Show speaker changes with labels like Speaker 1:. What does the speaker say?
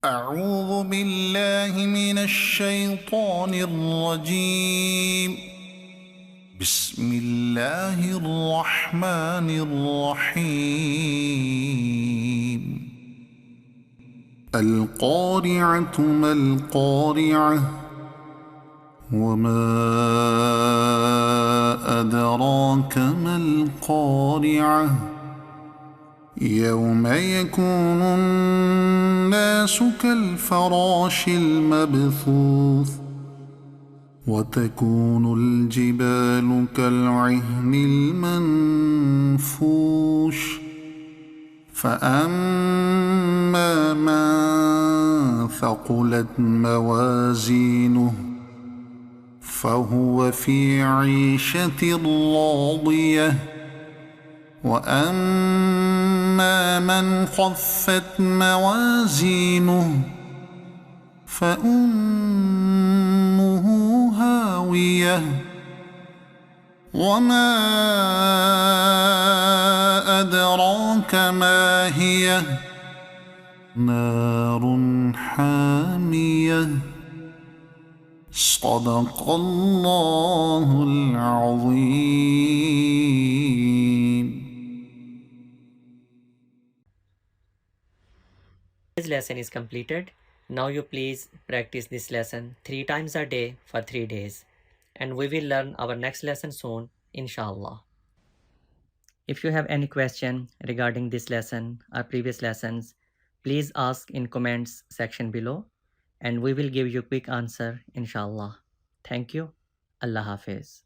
Speaker 1: أعوذ بالله من الشيطان الرجيم. بسم الله الرحمن الرحيم. القارعة ما القارعة وما أدراك ما القارعة يوم يكون الناس كالفراش المبثوث وتكون الجبال كالعهن المنفوش فأما من ثقلت موازينه فهو في عيشة راضية وأما من خفت موازينه فأمه هاوية وما أدراك ما هي نار حامية صدق الله العظيم.
Speaker 2: This lesson is completed. Now you please practice this lesson 3 times a day for 3 days, and we will learn our next lesson soon, inshallah. If you have any question regarding this lesson or previous lessons, please ask in comments section below, and we will give you quick answer, inshallah. Thank you. Allah Hafiz.